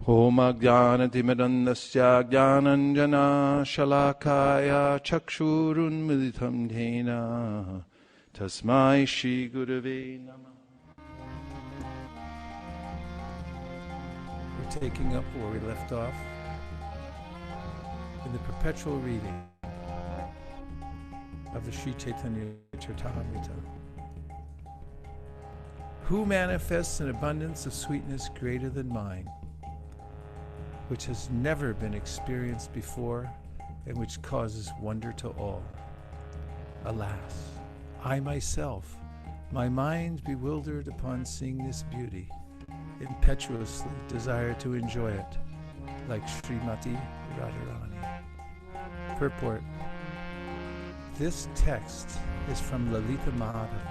Om Ajnana-timirandasya Jnananjana Shalakaya Chakshurun Militam Dhena Tasmai Shri Gurave Namah. We're taking up where we left off in the perpetual reading of the Sri Caitanya-caritamrta. Who manifests an abundance of sweetness greater than mine, which has never been experienced before and which causes wonder to all? Alas, I myself, my mind bewildered upon seeing this beauty, impetuously desire to enjoy it, like Srimati Radharani. Purport. This text is from Lalita Madhava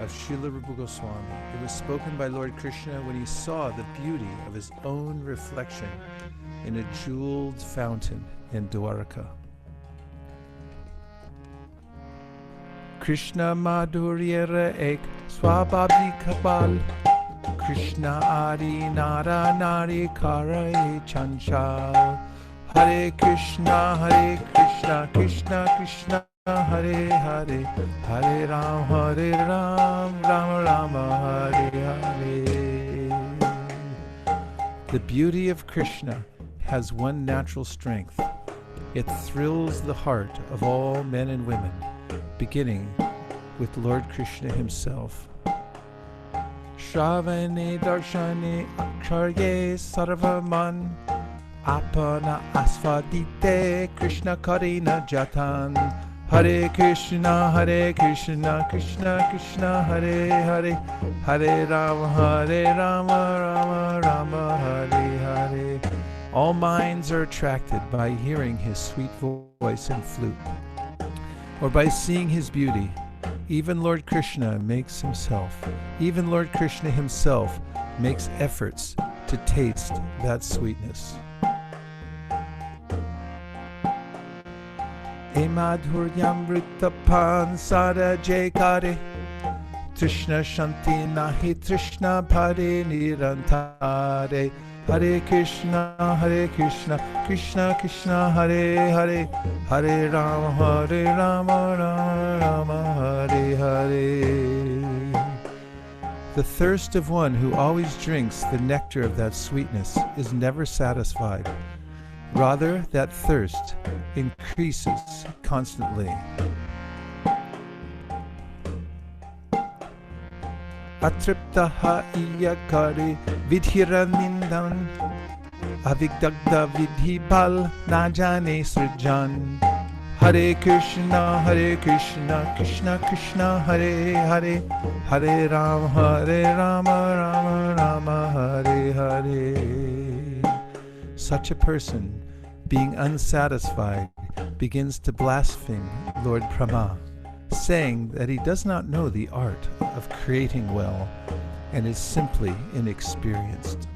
of Srila Rupa Goswami. It was spoken by Lord Krishna when he saw the beauty of his own reflection in a jeweled fountain in Dwarka. Krishna Madhuryera ek swabhabdi bal, Krishna Adi Nara Nari Kara e Chanchal. Hare Krishna, Krishna Krishna, Hare Hare, Hare Ram, Ram Rama, Hare Hare. The beauty of Krishna has one natural strength. It thrills the heart of all men and women, beginning with Lord Krishna himself. Shravane darshane aksharye sarvaman, apana asvadite Krishna karina jatan. Hare Krishna, Krishna Krishna, Hare Hare, Hare Rama, Rama, Hare Hare. All minds are attracted by hearing his sweet voice and flute, or by seeing his beauty. Even Lord Krishna himself makes efforts to taste that sweetness. Madhuryamrita pan sada jekare, Trishna shanti nahi Trishna pade nirantare. Hare Krishna, Krishna Krishna, Hare Hare, Hare Rama, Rama, Hare Hare. The thirst of one who always drinks the nectar of that sweetness is never satisfied. Rather, that thirst increases constantly. Atriptaha iyakare vidhiranindan, avigdagda vidhibal najane srijan. Hare Krishna, Krishna Krishna, Hare Hare, Hare Rama, Rama, Hare Hare. Such a person, being unsatisfied, begins to blaspheme Lord Brahma, saying that he does not know the art of creating well and is simply inexperienced.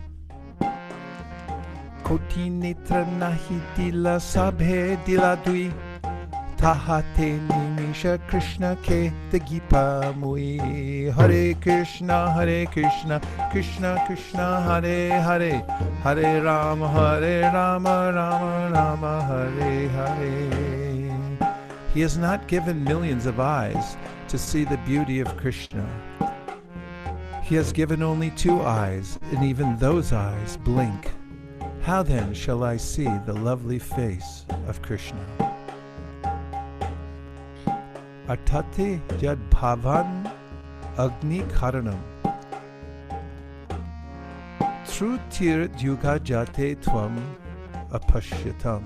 Koti netra nahi dila sabhe dila dui, tahate nimisha Krishna ke tagipa mui. Hare Krishna, Krishna Krishna, Hare Hare, Hare Rama, Rama, Hare Hare. He has not given millions of eyes to see the beauty of Krishna. He has given only 2 eyes, and even those eyes blink. How then shall I see the lovely face of Krishna? Atate yad bhavan agni karanam, Trutir yuga jate tvam apashyatam,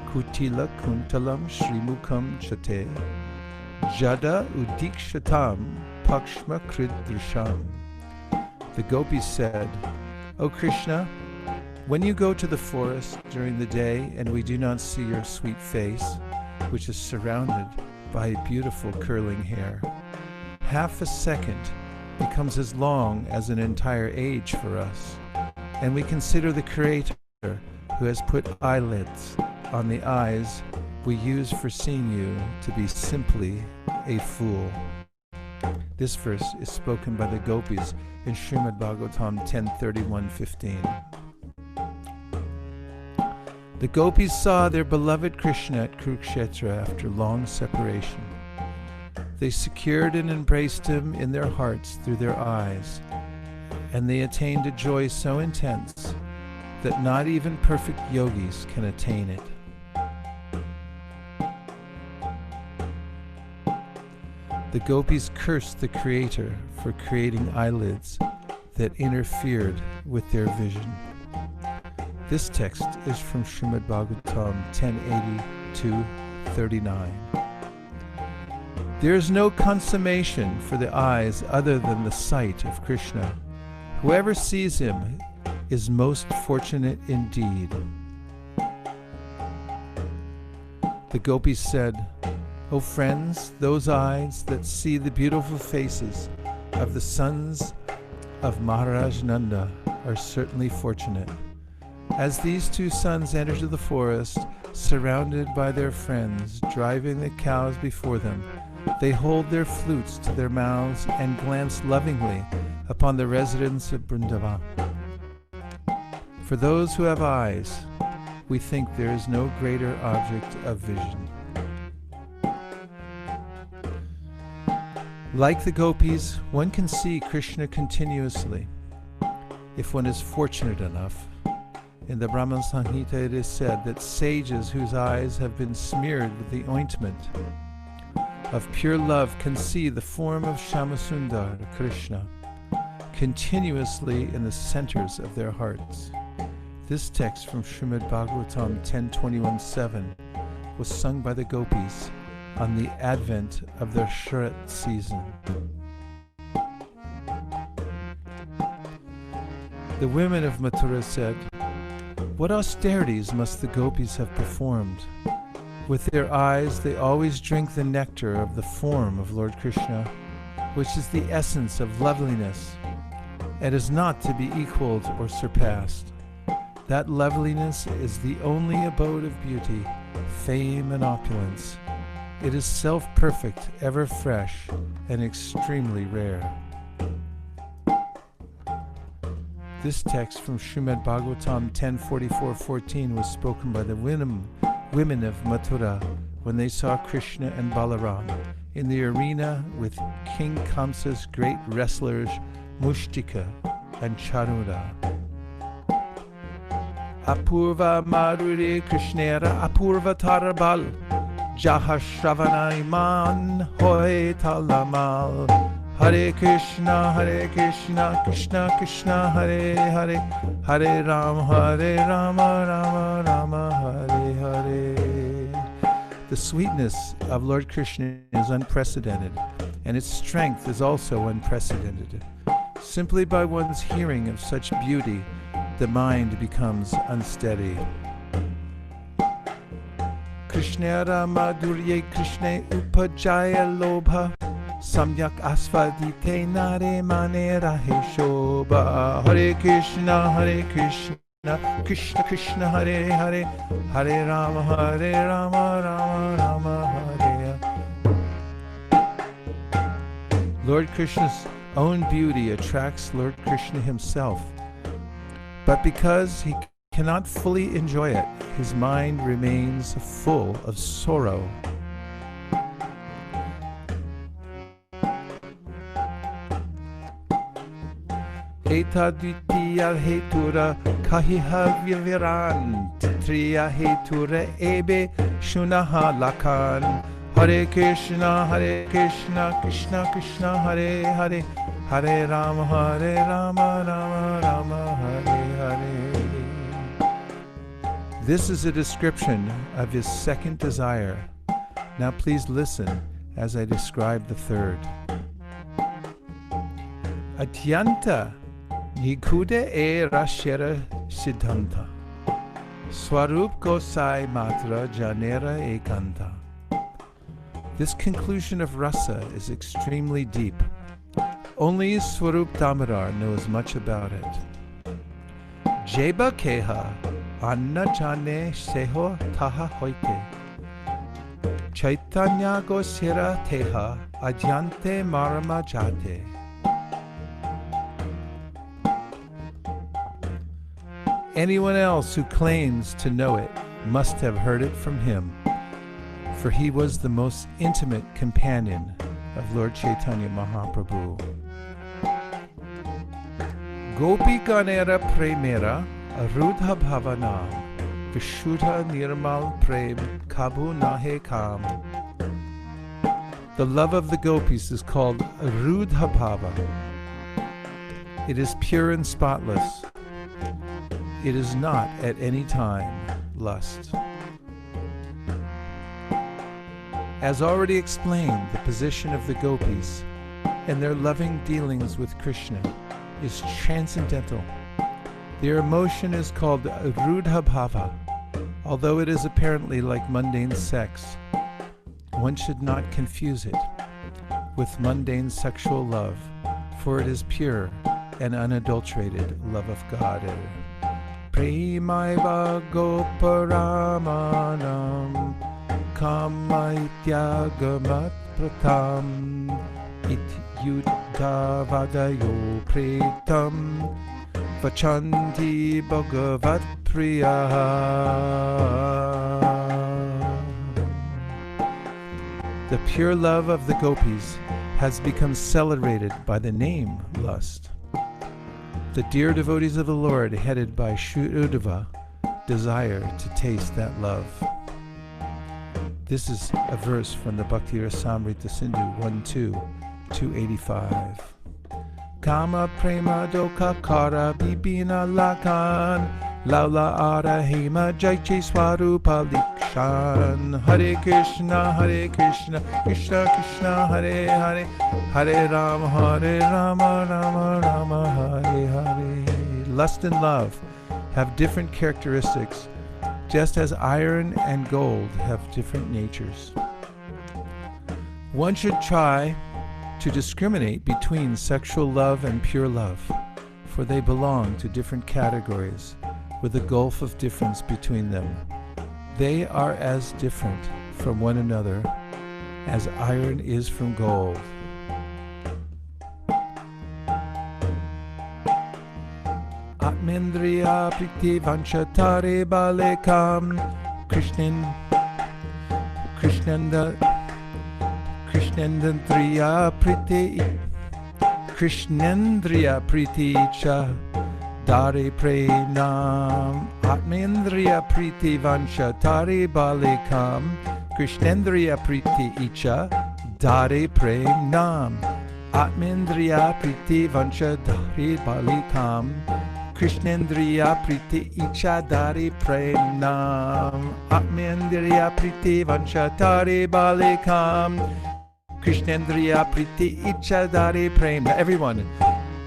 Kutila kuntalam shrimukam chate, Jada udikshatam pakshma kridrisham. The gopis said, O Krishna, when you go to the forest during the day and we do not see your sweet face, which is surrounded by beautiful curling hair, half a second becomes as long as an entire age for us, and we consider the Creator who has put eyelids on the eyes we use for seeing you to be simply a fool. This verse is spoken by the gopis in Srimad Bhagavatam 10:31-15. The gopis saw their beloved Krishna at Kurukshetra after long separation. They secured and embraced him in their hearts through their eyes, and they attained a joy so intense that not even perfect yogis can attain it. The gopis cursed the Creator for creating eyelids that interfered with their vision. This text is from Srimad Bhagavatam 1080-39. There is no consummation for the eyes other than the sight of Krishna. Whoever sees him is most fortunate indeed. The gopis said, "O friends, those eyes that see the beautiful faces of the sons of Maharaj Nanda are certainly fortunate." As these two sons entered the forest, surrounded by their friends, driving the cows before them, they hold their flutes to their mouths and glance lovingly upon the residents of Vrindavan. For those who have eyes, we think there is no greater object of vision. Like the gopis, one can see Krishna continuously, if one is fortunate enough. In the Brahman Samhita it is said that sages whose eyes have been smeared with the ointment of pure love can see the form of Shyamasundar, Krishna, continuously in the centers of their hearts. This text from Srimad Bhagavatam 10.21.7 was sung by the gopis on the advent of their Sharat season. The women of Mathura said, "What austerities must the gopis have performed? With their eyes they always drink the nectar of the form of Lord Krishna, which is the essence of loveliness, and is not to be equaled or surpassed. That loveliness is the only abode of beauty, fame, and opulence. It is self-perfect, ever fresh, and extremely rare." This text from Srimad Bhagavatam 10.44.14 was spoken by the women of Mathura when they saw Krishna and Balaram in the arena with King Kamsa's great wrestlers Mushtika and Charura. Apurva Madhuri Krishnera Apurva Tarabal Jaha Shravana Iman Hoy Talamal. Hare Krishna, Krishna Krishna, Hare Hare, Hare Rama, Rama Rama, Hare Hare. The sweetness of Lord Krishna is unprecedented, and its strength is also unprecedented. Simply by one's hearing of such beauty, the mind becomes unsteady. Krishna Madhurye Krishna Upajaya Lobha Samyak Asvadite Nare Mane Rahe Shobha. Hare Krishna, Krishna Krishna, Hare Hare, Hare Rama, Rama Rama, Hare Hare. Lord Krishna's own beauty attracts Lord Krishna himself, but because he cannot fully enjoy it, his mind remains full of sorrow. Eta dvitiya hetura kahihavya viran triya hetura ebe shunaha lakan. Hare Krishna, Krishna Krishna, Hare Hare, Hare Rama, Rama Rama, Hare Hare. This is a description of his second desire. Now please listen as I describe the third. Atyanta Nikude e Rashera Siddhanta Swarup Gosai Matra Janera Ekanta. This conclusion of rasa is extremely deep. Only Swarup Damodar knows much about it. Jeba Keha Anna Jane Seho Taha Hoite Caitanya-caritamrta Teha Adyante Marama Jate. Anyone else who claims to know it must have heard it from him, for he was the most intimate companion of Lord Chaitanya Mahaprabhu. Gopi Ganera Premera Arudha Bhavanam Vishuddha Nirmal Prem Kabu Nahe Kam. The love of the gopis is called Arudha Bhava. It is pure and spotless. It is not at any time lust. As already explained, the position of the gopis and their loving dealings with Krishna is transcendental. Their emotion is called Arudha Bhava. Although it is apparently like mundane sex, one should not confuse it with mundane sexual love, for it is pure and unadulterated love of God. Premaiva goparamanam kamaitya pratam ityuddha vadayo pretam vachanti bhagavat priya. The pure love of the gopis has become celebrated by the name lust. The dear devotees of the Lord, headed by Shri Uddhava, desire to taste that love. This is a verse from the Bhakti Rasamrita Sindhu 1.2, 285. Kama prema doka kara bibina lakan laula ara hema jaiche swarupa likshan. Hare Krishna, Krishna Krishna, Hare Hare, Hare Rama, Rama Rama, Hare Hare. Lust and love have different characteristics, just as iron and gold have different natures. One should try to discriminate between sexual love and pure love, for they belong to different categories with a gulf of difference between them. They are as different from one another as iron is from gold. Atmendriya priti vanchatare balekam Krishnendriya priti cha dare prenam. Atmendriya priti vanchatare balekam Krishnendriya priti icha dare prenam. Atmendriya priti vanchatare balekam Krishnendriya priti icha dare prenam. Atmendriya priti vanchatare balekam Krishnendriya priti icha dare prema. Everyone.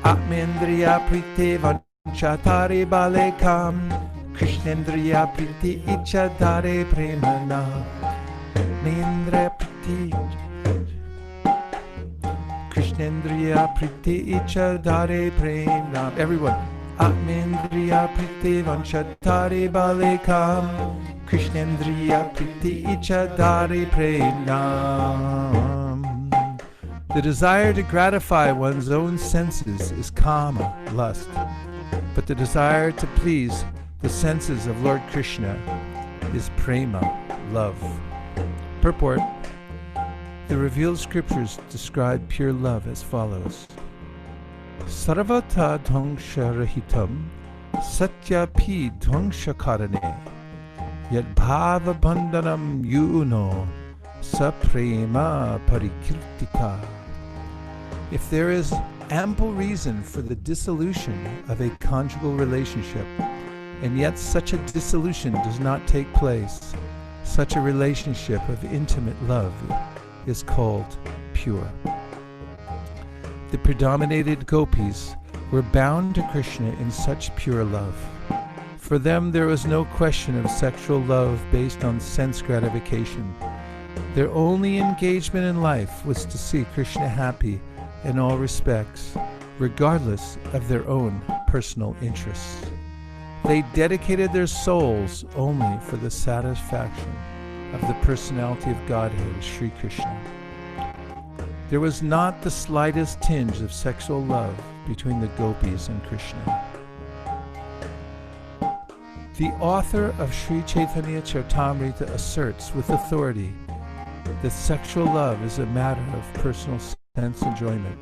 Atmendriya priti vanchatare balekam Krishnendriya priti icha dare premana. Atmendriya priti Krishnendriya priti icha dare prema. Everyone. Atmendriya priti vanchatare balekam Krishnendriya priti icha dare prenam. The desire to gratify one's own senses is kama, lust, but the desire to please the senses of Lord Krishna is prema, love. Purport: the revealed scriptures describe pure love as follows. Sarvata dhvangsha-rahitam satyapi dhvangsha-karane yad bhava bandhanam yuno saprema parikirtika. If there is ample reason for the dissolution of a conjugal relationship, and yet such a dissolution does not take place, such a relationship of intimate love is called pure. The predominated gopis were bound to Krishna in such pure love. For them there was no question of sexual love based on sense gratification. Their only engagement in life was to see Krishna happy in all respects, regardless of their own personal interests. They dedicated their souls only for the satisfaction of the personality of Godhead, Sri Krishna. There was not the slightest tinge of sexual love between the gopis and Krishna. The author of Sri Caitanya-caritamrta asserts with authority that sexual love is a matter of personal sense enjoyment.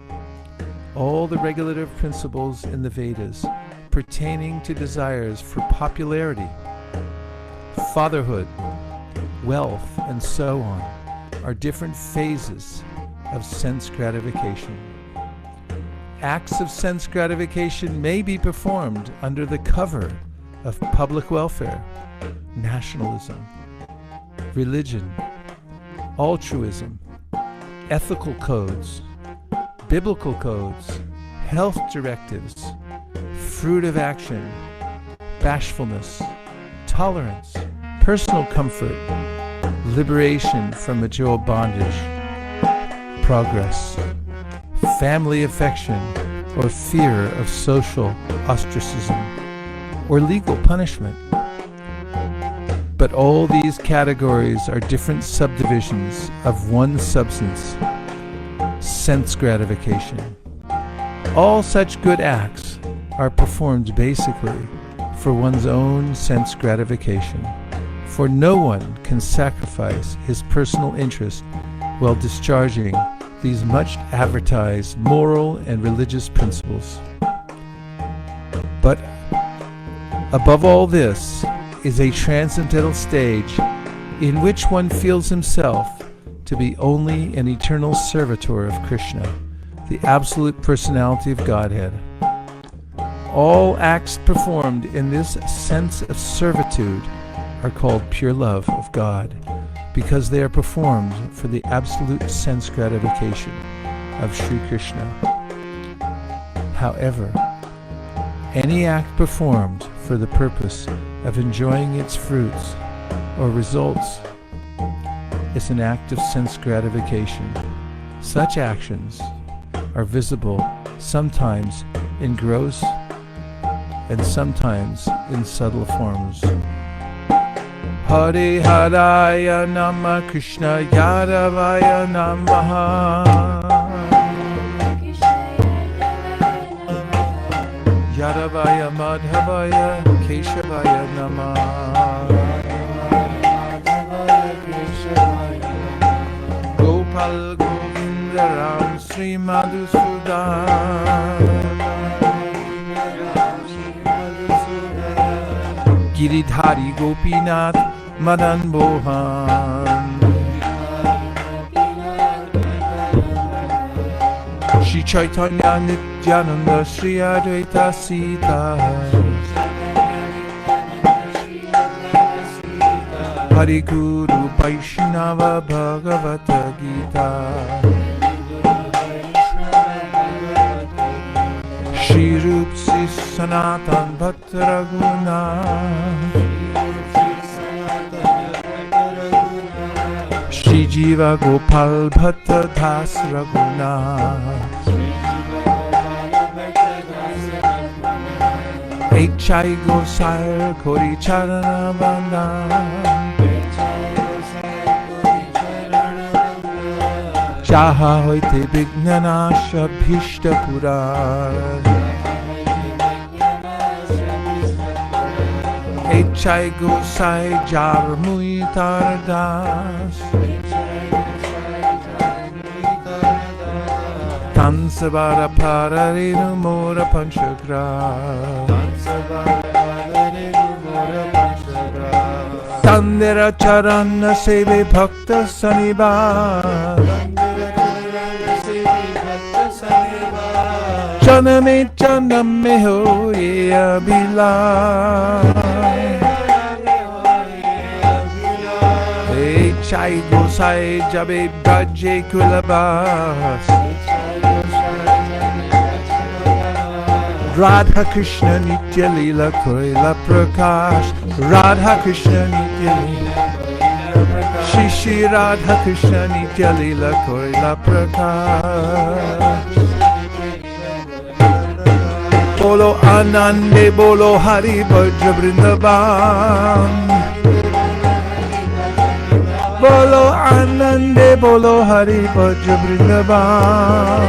All the regulative principles in the Vedas pertaining to desires for popularity, fatherhood, wealth, and so on are different phases of sense gratification. Acts of sense gratification may be performed under the cover of public welfare, nationalism, religion, altruism, ethical codes, biblical codes, health directives, fruit of action, bashfulness, tolerance, personal comfort, liberation from material bondage, progress, family affection, or fear of social ostracism or legal punishment. But all these categories are different subdivisions of one substance, sense gratification. All such good acts are performed basically for one's own sense gratification, for no one can sacrifice his personal interest while discharging these much advertised moral and religious principles. But above all this is a transcendental stage in which one feels himself to be only an eternal servitor of Krishna, the absolute personality of Godhead. All acts performed in this sense of servitude are called pure love of God, because they are performed for the absolute sense gratification of Sri Krishna. However, any act performed for the purpose of enjoying its fruits or results is an act of sense gratification. Such actions are visible sometimes in gross and sometimes in subtle forms. Hare Haraya Nama Krishna Yadavaya Namaha Yadavaya Madhavaya Keshavaya Namaha Gopal Govinda Ram Sri Madhusudan Giridhari Gopinath Madan Mohan Shri Chaitanya Nityananda Shri Advaita Sita Hari Guru Vaishnava Bhagavata Gita Shri Rup Sri Sanatan Bhatta Raghunath Shri Jiva Gopal Bhatta Das Raghunath H.I. Gosai Kori Charana Bandhan Jaha hoite Vignanasha Bhishta Puran H.I. Gosai Jarmui Tardas Tansavara Pararinu Mora Panchagra Tandera Charana Seve Bhakta Saniba Janame ho ye abila H.I. Gosai Jabe Braje Kulabas Radha Krishna Nitya Leela Koila Prakash Radha Krishna Nitya Leela Shri Shri Radha Krishna Nitya Leela Koila Prakash Bolo Anande Bolo Hari Bhaja Vrindavan Bolo Anande Bolo Hari Bhaja Vrindavan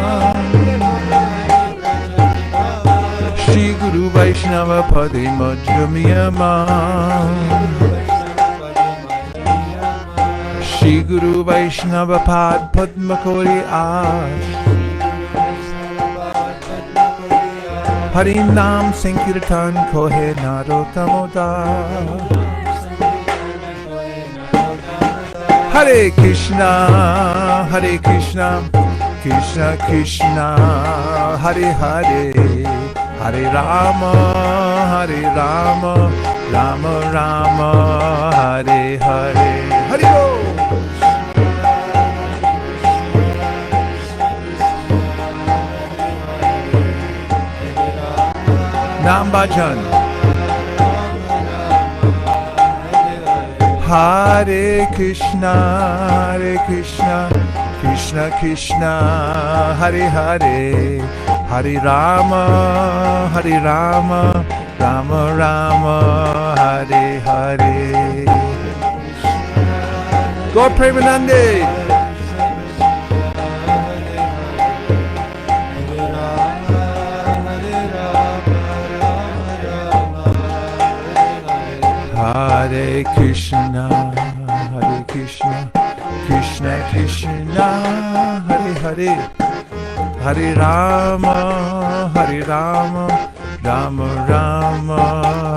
Shri Guru Guru Vaishnava Pade Madhyamiyamam. Shri Guru Vaishnava Pad Padmakori Ash. Hari Nam Sankirtan Kohe Narotamoda. Hare Krishna, Hare Krishna, Krishna Krishna, Hare Hare, Hare Rama, Hare Rama, Rama Rama, Hare Hare. Hare Bo. Nam Bhajan. Hare Krishna, Krishna Krishna, Hare Hare, Hare Rama, Rama Rama, Hare Hare. Gaur Premanande. Hare Krishna, Krishna Krishna, Hare Hare, Hare Rama, Rama Rama,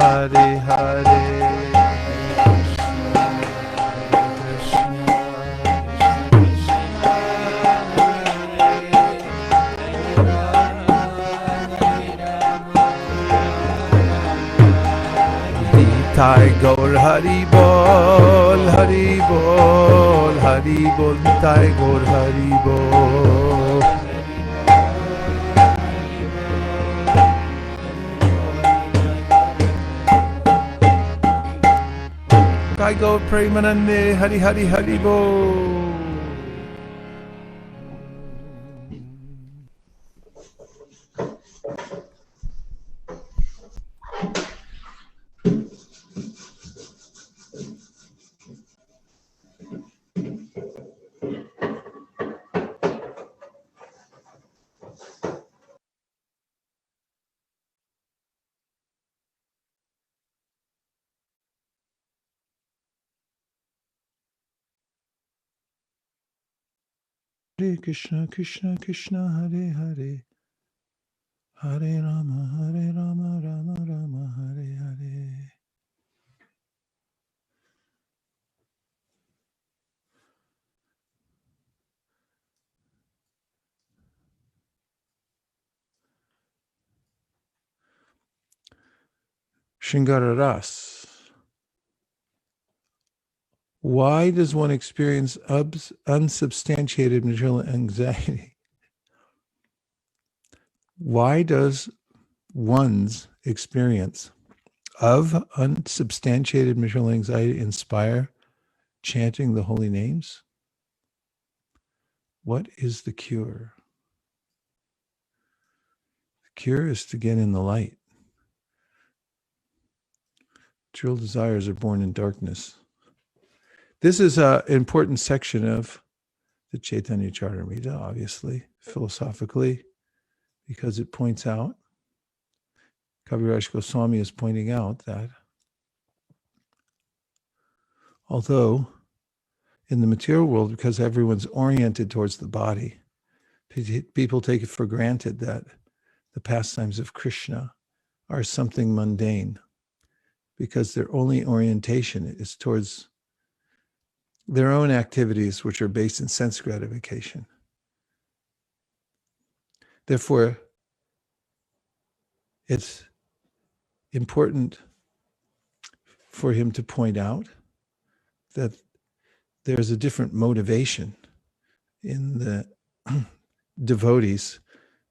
Hare Hare. Nitai Gaur Hari Bol, Hari Bol, Hari Bol, Nitai Gaur Hari Bol. Nitai Gaur Premanande, Hari Hari Hari Bol. Hare Krishna, Krishna Krishna, Hare Hare, Hare Rama, Rama Rama, Hare Hare. Shringara Ras. Why does one experience unsubstantiated material anxiety? Why does one's experience of unsubstantiated material anxiety inspire chanting the holy names? What is the cure? The cure is to get in the light. Material desires are born in darkness. This is an important section of the Caitanya-caritamrta, obviously, philosophically, because it points out, Kaviraj Goswami is pointing out that although in the material world, because everyone's oriented towards the body, people take it for granted that the pastimes of Krishna are something mundane, because their only orientation is towards their own activities, which are based in sense gratification. Therefore, it's important for him to point out that there's a different motivation in the devotee's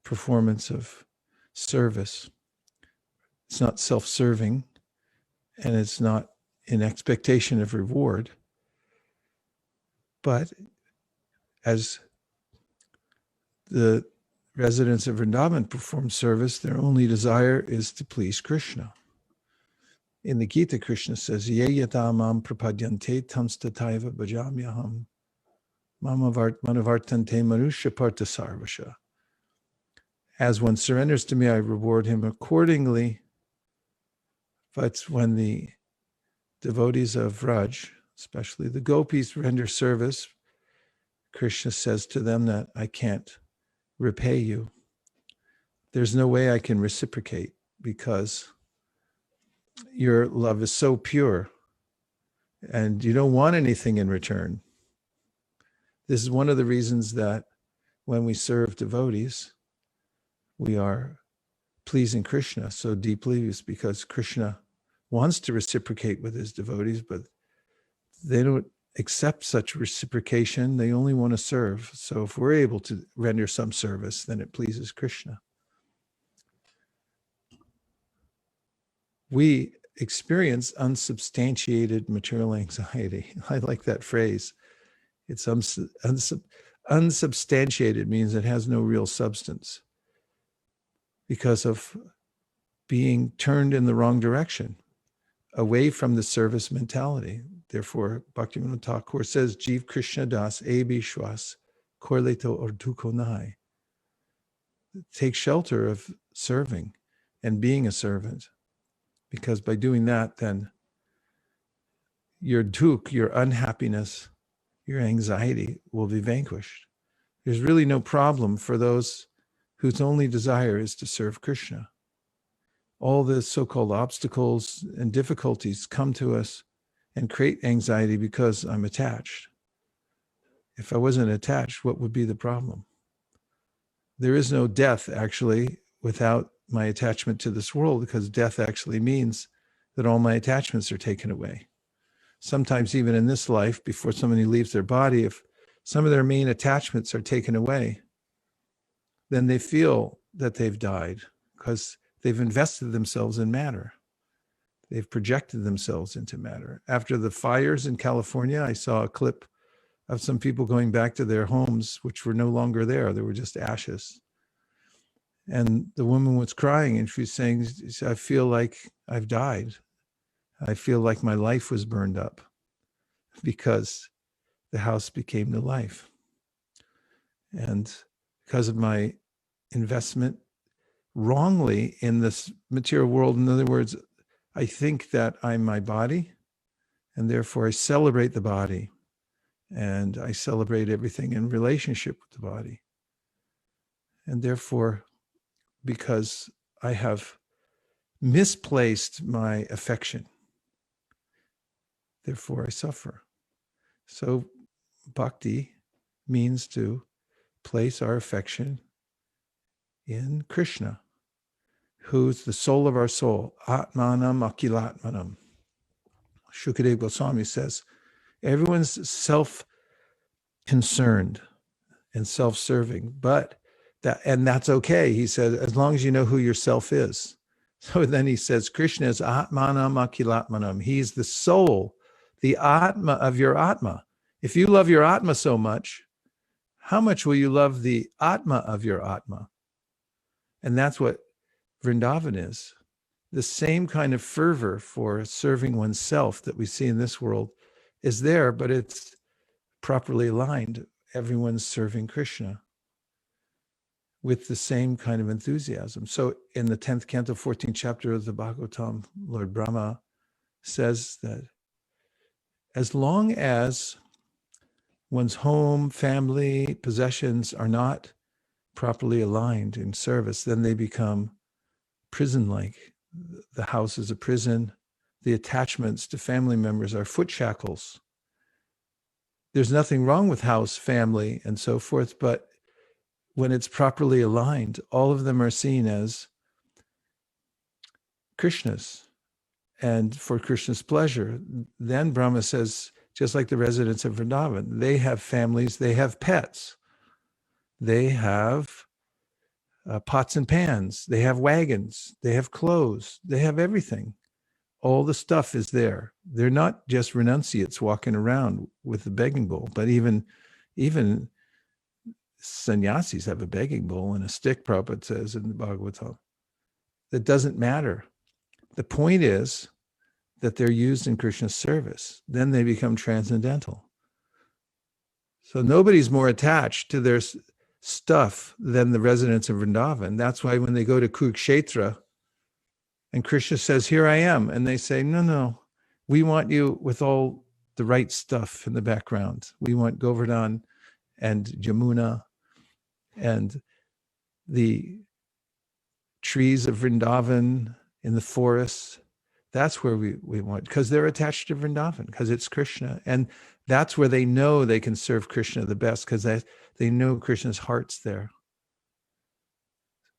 performance of service. It's not self-serving, and it's not in expectation of reward. But as the residents of Vrindavan perform service, their only desire is to please Krishna. In the Gita, Krishna says, Ye yata mam prapadyante tamstataiva bhajamyaham manavartante manusya parta sarvasha. As one surrenders to me, I reward him accordingly. But when the devotees of Vraj, especially the gopis, render service, Krishna says to them that I can't repay you. There's no way I can reciprocate because your love is so pure and you don't want anything in return. This is one of the reasons that when we serve devotees, we are pleasing Krishna so deeply, is because Krishna wants to reciprocate with his devotees, but they don't accept such reciprocation. They only want to serve. So if we're able to render some service, then it pleases Krishna. We experience unsubstantiated material anxiety. I like that phrase. It's unsubstantiated, means it has no real substance because of being turned in the wrong direction, away from the service mentality. Therefore, Bhaktivinoda Thakur says, Jeev Krishna Das Ebi Shwas Korleto Orduko Nai. Take shelter of serving and being a servant, because by doing that, then your dukh, your unhappiness, your anxiety will be vanquished. There's really no problem for those whose only desire is to serve Krishna. All the so-called obstacles and difficulties come to us and create anxiety because I'm attached. If I wasn't attached, what would be the problem? There is no death, actually, without my attachment to this world, because death actually means that all my attachments are taken away. Sometimes even in this life, before somebody leaves their body, if some of their main attachments are taken away, then they feel that they've died because they've invested themselves in matter. They've projected themselves into matter. After the fires in California, I saw a clip of some people going back to their homes, which were no longer there. They were just ashes. And the woman was crying and she was saying, I feel like I've died. I feel like my life was burned up because the house became the life. And because of my investment wrongly in this material world, in other words, I think that I'm my body, and therefore I celebrate the body, and I celebrate everything in relationship with the body. And therefore, because I have misplaced my affection, therefore I suffer. So bhakti means to place our affection in Krishna, who's the soul of our soul, Atmanam Akilatmanam. Shukadeva Goswami says, everyone's self-concerned and self-serving, but that's okay. He said, as long as you know who your self is. So then he says, Krishna is Atmanam Akilatmanam. He's the soul, the Atma of your Atma. If you love your Atma so much, how much will you love the Atma of your Atma? And that's what Vrindavan is. The same kind of fervor for serving oneself that we see in this world is there, but it's properly aligned. Everyone's serving Krishna with the same kind of enthusiasm. So in the 10th canto, 14th chapter of the Bhagavatam, Lord Brahma says that as long as one's home, family, possessions are not properly aligned in service, then they become prison-like. The house is a prison. The attachments to family members are foot shackles. There's nothing wrong with house, family, and so forth, but when it's properly aligned, all of them are seen as Krishna's and for Krishna's pleasure. Then Brahma says, just like the residents of Vrindavan, they have families, they have pets, they have pots and pans, they have wagons, they have clothes, they have everything. All the stuff is there. They're not just renunciates walking around with the begging bowl, but even sannyasis have a begging bowl and a stick, Prabhupada says in the Bhagavatam. That doesn't matter. The point is that they're used in Krishna's service. Then they become transcendental. So nobody's more attached to their stuff than the residents of Vrindavan. That's why when they go to Kurukshetra and Krishna says, "Here I am," and they say, "No, we want you with all the right stuff in the background. We want Govardhan and Yamuna and the trees of Vrindavan in the forests." That's where we want, because they're attached to Vrindavan, because it's Krishna. And that's where they know they can serve Krishna the best, because they know Krishna's heart's there.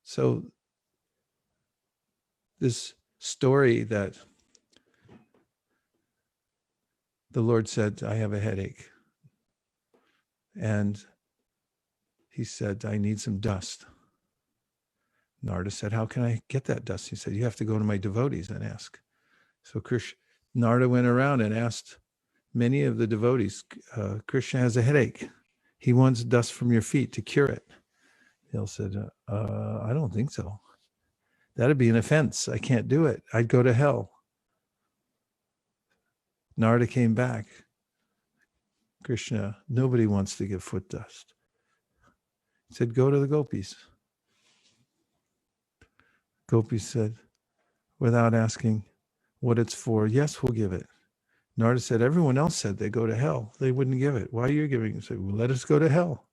So this story that the Lord said, "I have a headache." And he said, "I need some dust." Narada said, "How can I get that dust?" He said, "You have to go to my devotees and ask." So Narada went around and asked many of the devotees, "Krishna has a headache. He wants dust from your feet to cure it." They all said, "I don't think so. That'd be an offense. I can't do it. I'd go to hell." Narada came back. "Krishna, nobody wants to give foot dust." He said, "Go to the gopis." Gopis said, without asking what it's for, "Yes, we'll give it." Narada said, "Everyone else said they go to hell. They wouldn't give it. Why are you giving it?" He said, "Well, let us go to hell.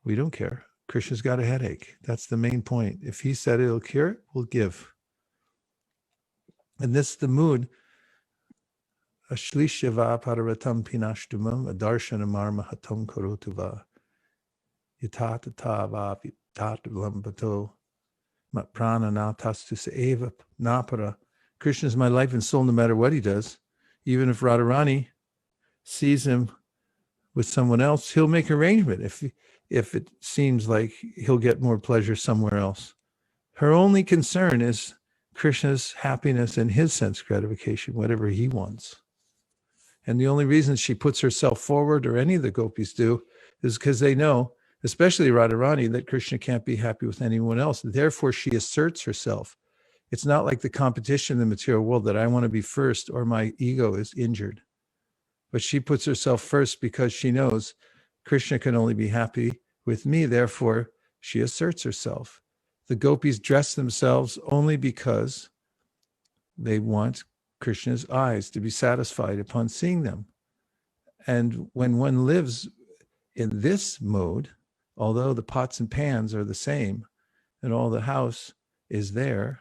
We don't care. Krishna's got a headache. That's the main point. If he said it'll cure it, we'll give." And this is the mood. Ashlishyava paravatam pinashtumam adarshanamar mahatam karotuva yatatava vitatlambato matprana natastu eva napara. Krishna is my life and soul no matter what he does. Even if Radharani sees him with someone else, he'll make arrangement if it seems like he'll get more pleasure somewhere else. Her only concern is Krishna's happiness and his sense gratification, whatever he wants. And the only reason she puts herself forward, or any of the gopis do, is because they know, especially Radharani, that Krishna can't be happy with anyone else. Therefore, she asserts herself. It's not like the competition in the material world that I want to be first or my ego is injured. But she puts herself first because she knows Krishna can only be happy with me. Therefore, she asserts herself. The gopis dress themselves only because they want Krishna's eyes to be satisfied upon seeing them. And when one lives in this mode, although the pots and pans are the same and all the house is there,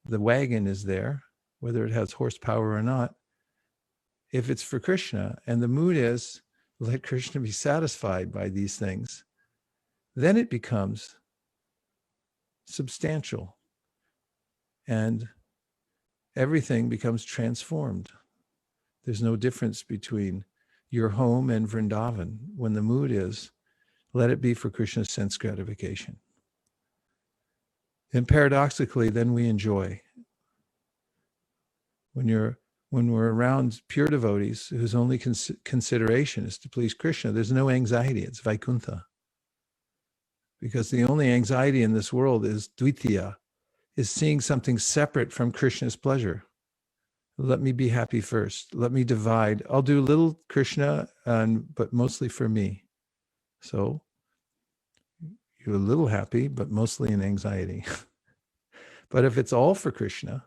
the wagon is there, whether it has horsepower or not, if it's for Krishna and the mood is let Krishna be satisfied by these things, then it becomes substantial and everything becomes transformed. There's no difference between your home and Vrindavan when the mood is let it be for Krishna's sense gratification. And paradoxically, then we enjoy. When we're around pure devotees whose only consideration is to please Krishna, there's no anxiety. It's Vaikuntha. Because the only anxiety in this world is Dvitiya, is seeing something separate from Krishna's pleasure. Let me be happy first. Let me divide. I'll do little Krishna, but mostly for me. So you're a little happy, but mostly in anxiety. But if it's all for Krishna,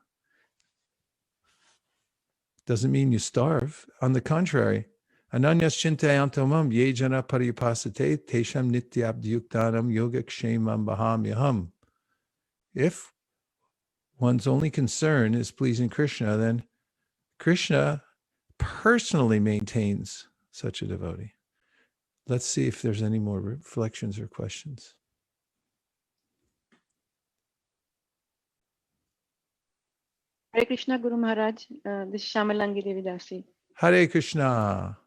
doesn't mean you starve. On the contrary, ananyas chintayantamam ye jana paripasate tesham nityabdhyuktanam yogakshemam bahamyaham. If one's only concern is pleasing Krishna, then Krishna personally maintains such a devotee. Let's see if there's any more reflections or questions. Hare Krishna, Guru Maharaj. This is Shamalangi Devi Dasi. Hare Krishna.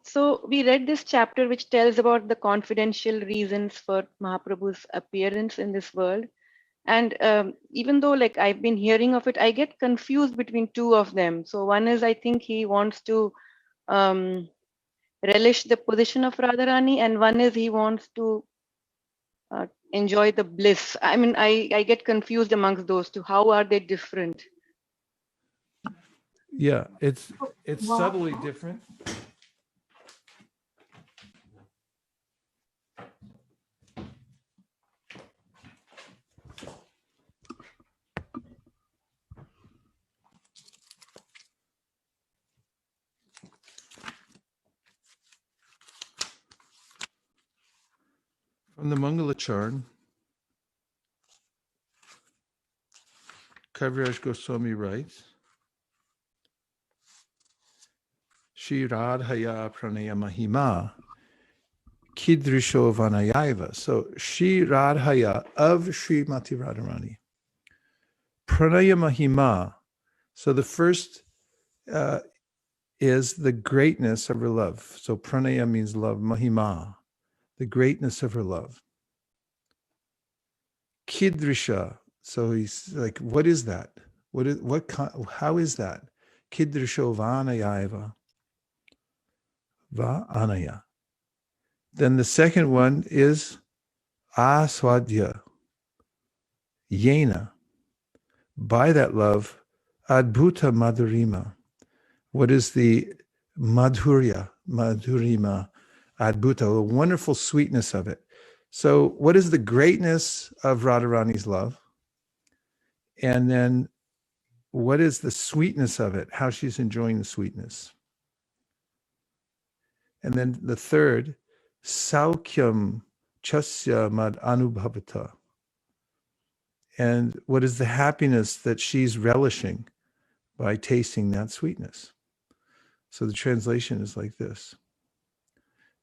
So we read this chapter which tells about the confidential reasons for Mahaprabhu's appearance in this world. And even though like I've been hearing of it, I get confused between two of them. So one is I think he wants to relish the position of Radharani, and one is he wants to enjoy the bliss. I mean, I get confused amongst those two. How are they different? Yeah, it's subtly different. From the Mangalacharan, Kaviraj Goswami writes, Shri Radhaya Pranaya Mahima Kidrisho Vanayaiva. So Shri Radhaya of Srimati Radharani. Pranaya Mahima. So the first is the greatness of her love. So pranaya means love, mahima, the greatness of her love. Kidrisha. So he's like, what is that? How is that? Kidrisho vanayaiva. Va anaya. Then the second one is aswadya. Yena. By that love, adbhuta madhurima. What is the madhurima, adbhuta, the wonderful sweetness of it. So what is the greatness of Radharani's love? And then what is the sweetness of it? How she's enjoying the sweetness. And then the third, saukyam chasya mad anubhavata. And what is the happiness that she's relishing by tasting that sweetness? So the translation is like this.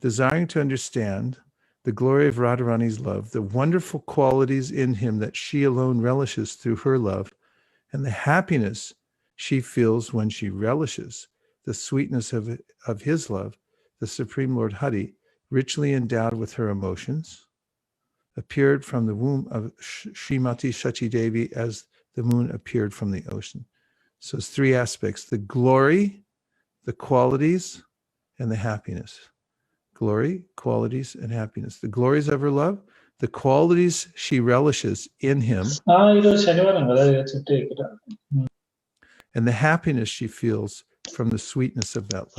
Desiring to understand the glory of Radharani's love, the wonderful qualities in him that she alone relishes through her love, and the happiness she feels when she relishes the sweetness of his love, the Supreme Lord Hari, richly endowed with her emotions, appeared from the womb of Srimati Shachi Devi as the moon appeared from the ocean. So it's three aspects: the glory, the qualities, and the happiness. Glory, qualities, and happiness. The glories of her love, the qualities she relishes in him, and the happiness she feels from the sweetness of that love.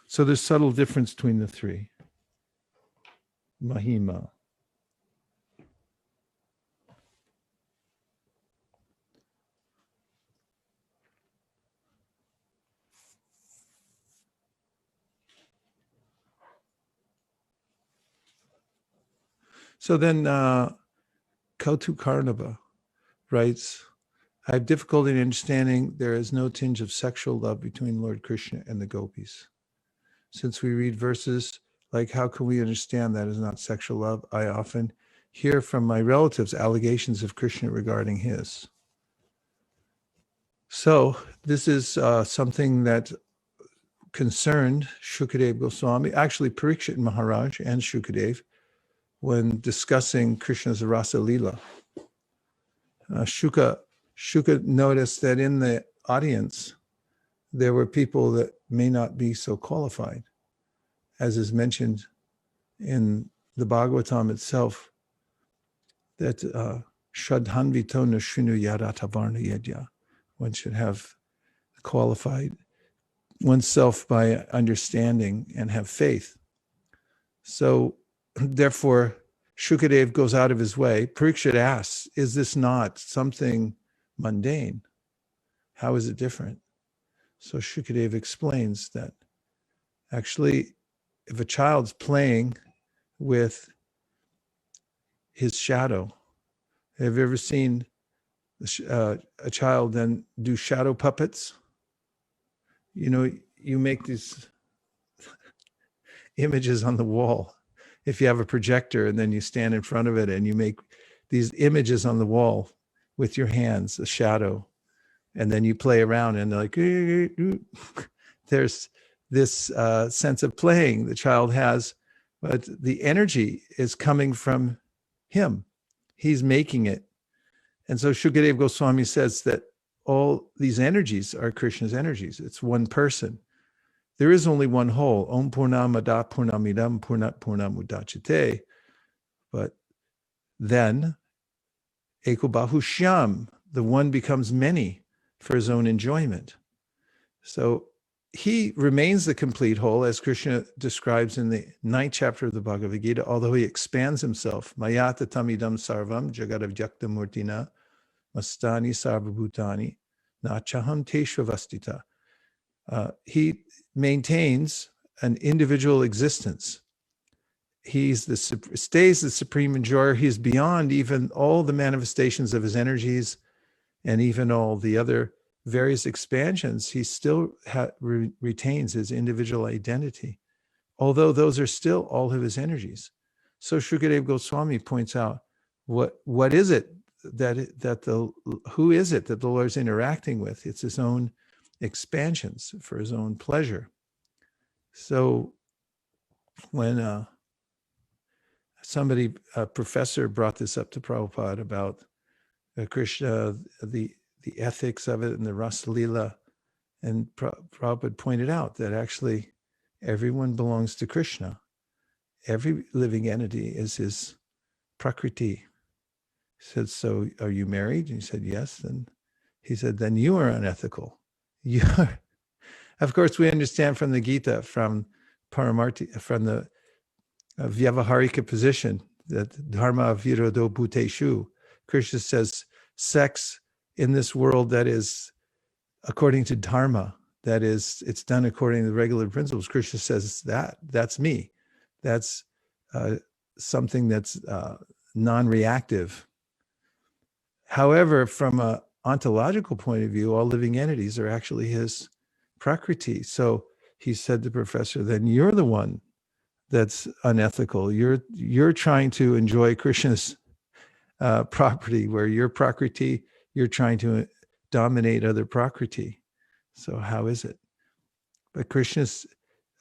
So there's subtle difference between the three. Mahima. So then Caitanya-caritamrta writes, I have difficulty in understanding there is no tinge of sexual love between Lord Krishna and the gopis. Since we read verses like, how can we understand that is not sexual love? I often hear from my relatives allegations of Krishna regarding his. So this is something that concerned Shukadev Goswami, actually Parikshit Maharaj and Shukadev, when discussing Krishna's Rasa Leela. Shuka noticed that in the audience, there were people that may not be so qualified, as is mentioned in the Bhagavatam itself, that Shradhanvito na shrinu yarata varna yedya. One should have qualified oneself by understanding and have faith. So therefore, Shukadev goes out of his way. Parikshit asks, is this not something mundane? How is it different? So Shukadev explains that actually, if a child's playing with his shadow, have you ever seen a child then do shadow puppets? You know, you make these images on the wall. If you have a projector and then you stand in front of it and you make these images on the wall with your hands, a shadow, and then you play around and like, there's this sense of playing the child has, but the energy is coming from him. He's making it. And so Shukadev Goswami says that all these energies are Krishna's energies. It's one person. There is only one whole. Om Purnamada Purnamidam Purnat Purnamudachate. But then Ekobahu Shyam, the one becomes many for his own enjoyment. So he remains the complete whole, as Krishna describes in the 9th chapter of the Bhagavad Gita, although he expands himself. Mayata tamidam sarvam jagadavyakta murtina mastani sarvabhutani nachaham teshvavastita. He maintains an individual existence. He stays the supreme enjoyer. He is beyond even all the manifestations of his energies and even all the other various expansions. He still retains his individual identity, although those are still all of his energies. So Shukadeva Goswami points out, what is it who is it that the Lord is interacting with? It's his own expansions for his own pleasure. So when a professor brought this up to Prabhupada about Krishna, the ethics of it and the Rasa Lila, and Prabhupada pointed out that actually everyone belongs to Krishna. Every living entity is his prakriti. He said, so are you married? And he said, yes. And he said, then you are unethical. Of course, we understand from the Gita, from Paramarti, from the Vyavaharika position, that dharma virodo bhuteshu. Krishna says sex in this world that is according to dharma, that is, it's done according to the regular principles. Krishna says that's me. That's something that's non-reactive. However, from an ontological point of view, all living entities are actually his prakriti. So he said to the professor, then you're the one that's unethical. You're trying to enjoy Krishna's property, where your prakriti, you're trying to dominate other prakriti. So how is it? But Krishna's,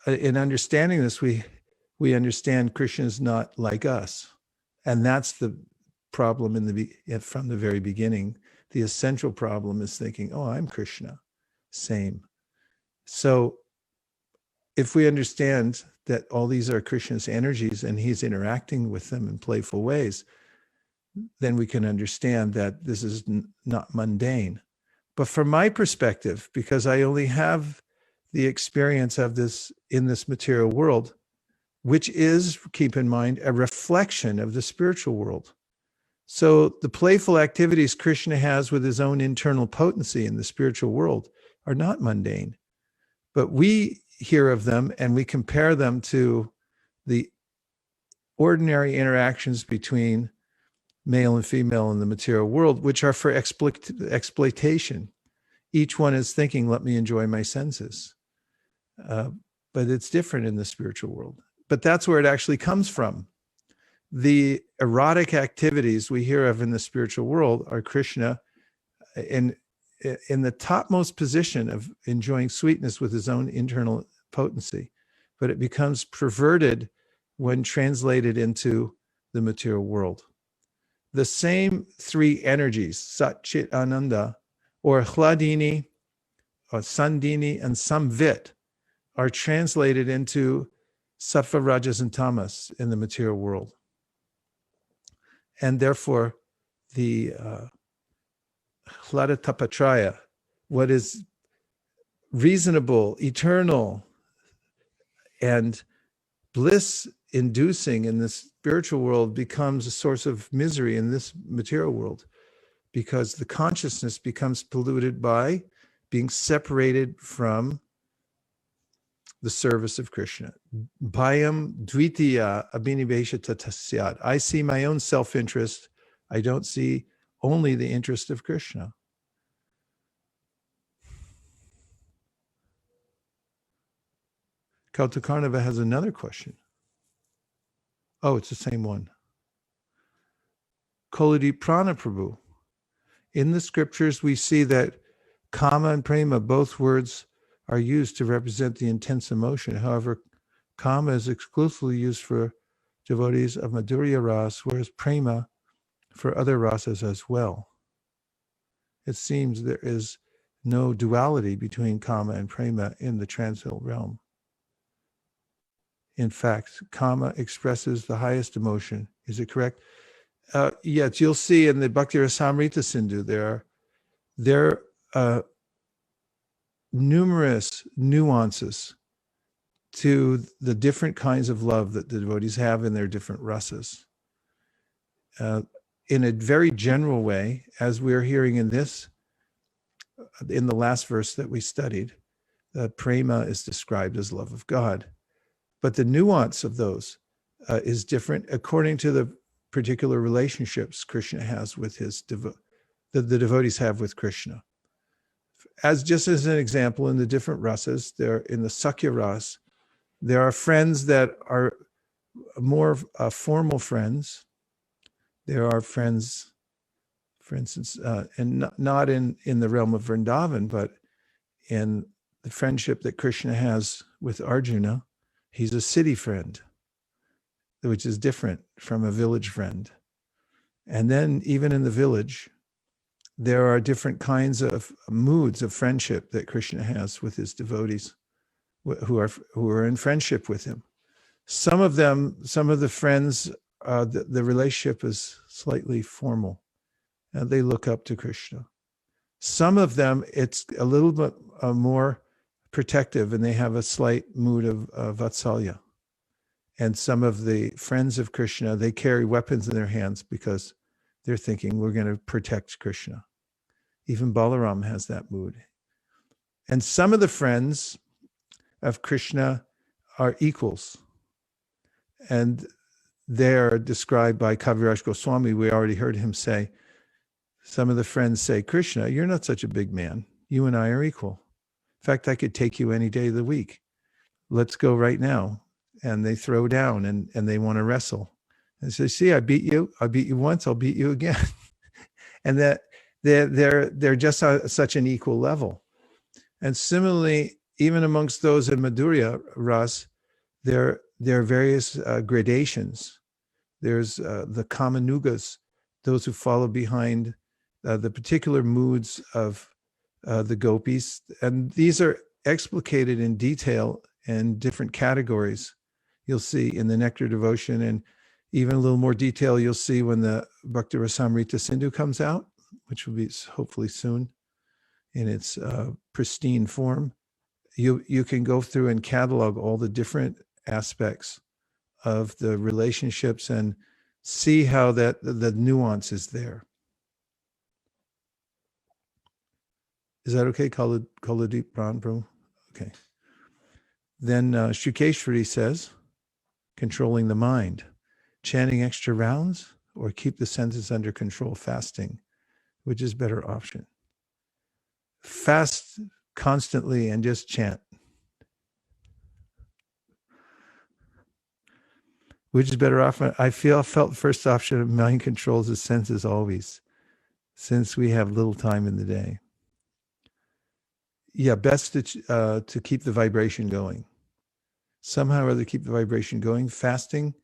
in understanding this, we understand Krishna's not like us. And that's the problem from the very beginning. The essential problem is thinking, oh, I'm Krishna. Same. So if we understand that all these are Krishna's energies and he's interacting with them in playful ways, then we can understand that this is not mundane. But from my perspective, because I only have the experience of this in this material world, which is, keep in mind, a reflection of the spiritual world. So the playful activities Krishna has with his own internal potency in the spiritual world are not mundane. But we hear of them and we compare them to the ordinary interactions between male and female in the material world, which are for exploitation. Each one is thinking, let me enjoy my senses. But it's different in the spiritual world. But that's where it actually comes from. The erotic activities we hear of in the spiritual world are Krishna in the topmost position of enjoying sweetness with his own internal potency. But it becomes perverted when translated into the material world. The same three energies, Sat, Chit, Ananda, or Hladini, or Sandini, and Samvit, are translated into Sattva, Rajas, and Tamas in the material world. And therefore, the Hladatapatraya, what is reasonable, eternal, and bliss-inducing in the spiritual world becomes a source of misery in this material world, because the consciousness becomes polluted by being separated from the service of Krishna. Bhayam dvitiya abhiniveshata tasyat. I see my own self-interest. I don't see only the interest of Krishna. Kautakarnava has another question. Oh, it's the same one. Koladi Prana Prabhu. In the scriptures, we see that kama and prema, both words, are used to represent the intense emotion. However, kama is exclusively used for devotees of Madhurya Ras, whereas prema for other rasas as well. It seems there is no duality between kama and prema in the transcendental realm. In fact, kama expresses the highest emotion. Is it correct? Yes, you'll see in the Bhakti Rasamrita Sindhu, numerous nuances to the different kinds of love that the devotees have in their different rasas. In a very general way, as we're hearing in the last verse that we studied, prema is described as love of God. But the nuance of those is different according to the particular relationships Krishna has with his the devotees have with Krishna. Just as an example, in the different rasas, there in the Sakya ras, there are friends that are more formal friends. There are friends, for instance, and not in the realm of Vrindavan, but in the friendship that Krishna has with Arjuna. He's a city friend, which is different from a village friend. And then even in the village, there are different kinds of moods of friendship that Krishna has with his devotees who are in friendship with him. Some of the friends, the relationship is slightly formal, and they look up to Krishna. Some of them, it's a little bit more protective, and they have a slight mood of vatsalya. And some of the friends of Krishna, they carry weapons in their hands because they're thinking, we're going to protect Krishna. Even Balaram has that mood. And some of the friends of Krishna are equals. And they're described by Kaviraj Goswami. We already heard him say, some of the friends say, Krishna, you're not such a big man. You and I are equal. In fact, I could take you any day of the week. Let's go right now. And they throw down and they want to wrestle. And say, see, I beat you. I beat you once. I'll beat you again. And that they're just on such an equal level. And similarly, even amongst those in Madhurya Ras, there are various gradations. There's the Kamanugas, those who follow behind the particular moods of the gopis. And these are explicated in detail in different categories. You'll see in the Nectar Devotion, and even a little more detail you'll see when the Bhakti Rasamrita Sindhu comes out, which will be hopefully soon in its pristine form. You can go through and catalog all the different aspects of the relationships and see how that the nuance is there. Is that okay, Kaladeep Pran? Okay. Then Shukeshwari says, controlling the mind, chanting extra rounds, or keep the senses under control, fasting, which is better option. Fast constantly and just chant. Which is better off? I felt first option of mind controls the senses always, since we have little time in the day. Yeah, best to keep the vibration going. Somehow or other keep the vibration going. Fasting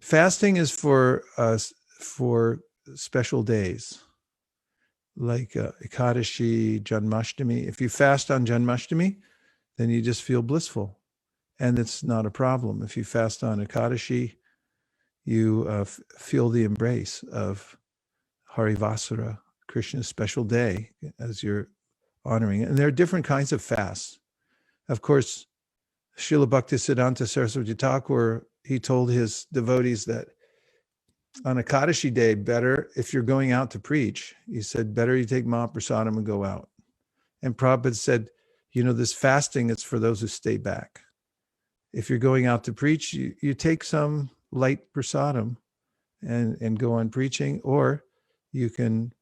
is for special days, like Ekadashi, Janmashtami. If you fast on Janmashtami, then you just feel blissful, and it's not a problem. If you fast on Ekadashi, you feel the embrace of Harivasara, Krishna's special day, as you're honoring it. And there are different kinds of fasts. Of course, Srila Bhaktisiddhanta Saraswati Thakur, he told his devotees that on Ekadashi day, better, if you're going out to preach, he said, better you take Mahaprasadam and go out. And Prabhupada said, this fasting is for those who stay back. If you're going out to preach, you take some light prasadam and go on preaching, or you can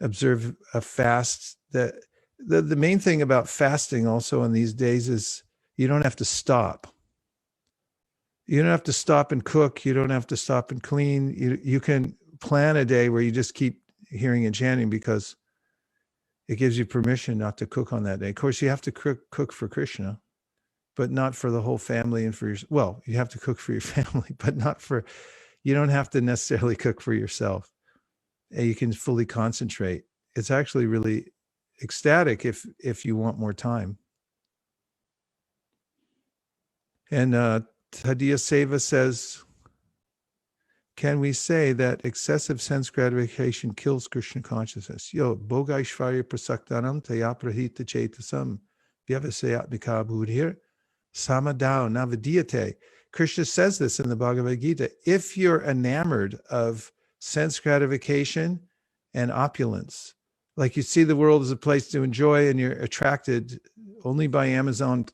observe a fast. That the main thing about fasting also in these days is you don't have to stop. You don't have to stop and cook. You don't have to stop and clean. You can plan a day where you just keep hearing and chanting, because it gives you permission not to cook on that day. Of course, you have to cook for Krishna, but not for the whole family and for your, well, you have to cook for your family, but not for, you don't have to necessarily cook for yourself. And you can fully concentrate. It's actually really ecstatic if you want more time. And Tadiya Seva says, can we say that excessive sense gratification kills Krishna consciousness? Yo, Bogaishvarya prasaktanam taya prahita chetasam Vyavasayatmika buddhir samadao navadiyate. Krishna says this in the Bhagavad Gita. If you're enamored of sense gratification and opulence, like you see the world as a place to enjoy and you're attracted only by Amazon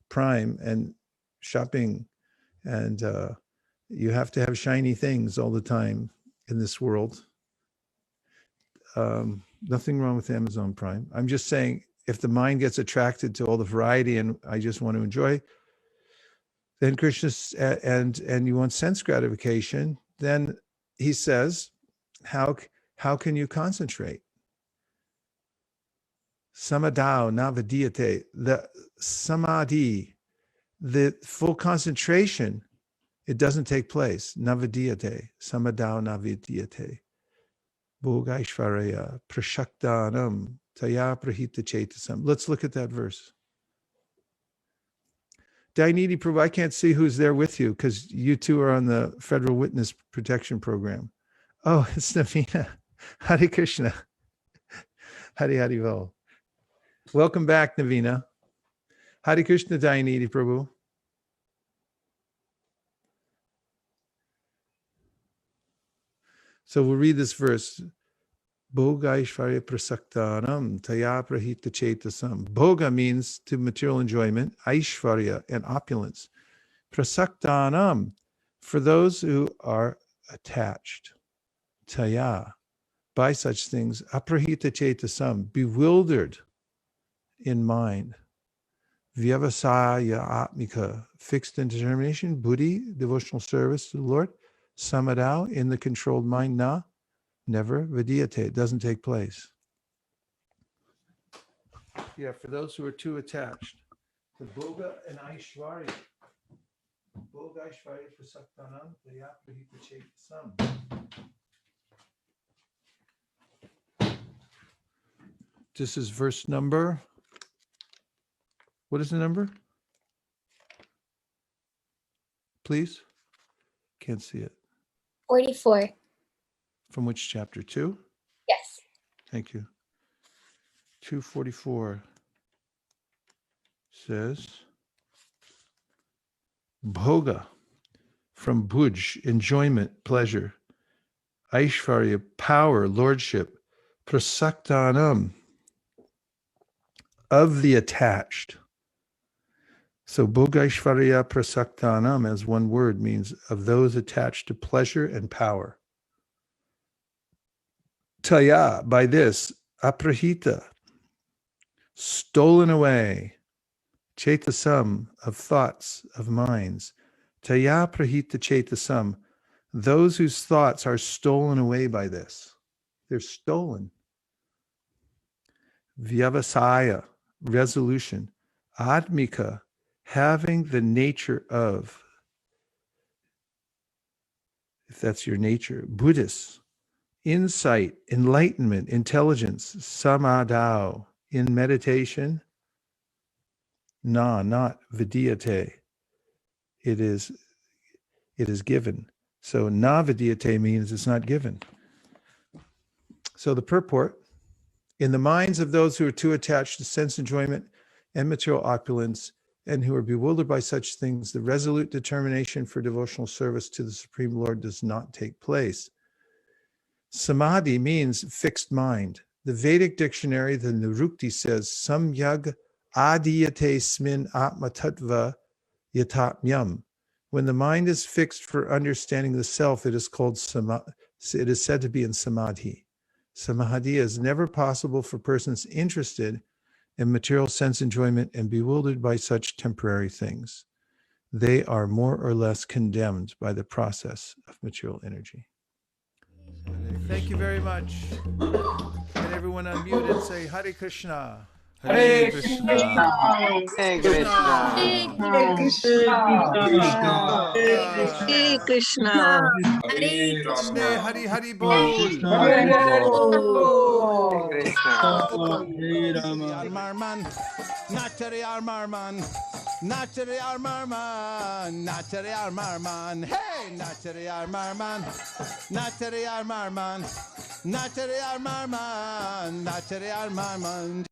Prime and shopping, and you have to have shiny things all the time in this world. Nothing wrong with Amazon Prime. I'm just saying, if the mind gets attracted to all the variety and I just want to enjoy, then Krishna, and you want sense gratification, then he says, how can you concentrate? Samadao navadiyate, the samadhi, the full concentration, it doesn't take place. Navadiyate, samadao navadiyate. Bhogaishvaraya prashaktanam taya prahita chetasam. Let's look at that verse. Dainiti Prabhu, I can't see who's there with you because you two are on the Federal Witness Protection Program. Oh, it's Navina. Hare Krishna. Hare Hare Vol. Welcome back, Navina. Hare Krishna, Dainiti Prabhu. So we'll read this verse. Bhoga Ishvarya Prasaktanam Taya Prahita Chetasam. Bhoga means to material enjoyment, Aishvarya and opulence. Prasaktanam, for those who are attached. Taya, by such things, Aprahita Chetasam, bewildered in mind. Vyavasaya Atmika, fixed in determination, buddhi, devotional service to the Lord. Samadao, in the controlled mind, na, never, vidiyate, it doesn't take place. Yeah, for those who are too attached. The Bhoga and Aishwarya. Bhoga Aishwarya Prasaktanam Dayaprahita Chetasam. This is verse number. What is the number? Please? Can't see it. 44. From which chapter? 2? Yes. Thank you. 244 says, Bhoga, from bhuj, enjoyment, pleasure. Aishvarya, power, lordship. Prasaktanam, of the attached. So Bhoga Aishvarya Prasaktanam, as one word, means of those attached to pleasure and power. Taya, by this, aprahita, stolen away, chetasam, of thoughts, of minds. Taya prahita chetasam, those whose thoughts are stolen away by this. They're stolen. Vyavasaya, resolution. Atmika, having the nature of, if that's your nature, Buddhist, insight, enlightenment, intelligence, samadao, in meditation, na, not vidiyate, it is given. So na vidiyate means it's not given. So the purport, in the minds of those who are too attached to sense enjoyment and material opulence, and who are bewildered by such things, the resolute determination for devotional service to the Supreme Lord does not take place. Samadhi means fixed mind. The Vedic dictionary, the Nirukti, says, Samyag adiyate smin atma tattva yatatmyam. When the mind is fixed for understanding the self, it is called it is said to be in samadhi. Samadhi is never possible for persons interested in material sense enjoyment and bewildered by such temporary things. They are more or less condemned by the process of material energy. Thank you very much. Can everyone unmute and say Hare Krishna? Hare Krishna. Hare Krishna. Hare Krishna. Hare Krishna. Hare Vande Hari Hari Bol. Hare Krishna. Marman, Natari Marman, Natari Marman, Natari Marman, hey, Natari Marman, Natari Marman, Natari Marman, Natari Marman.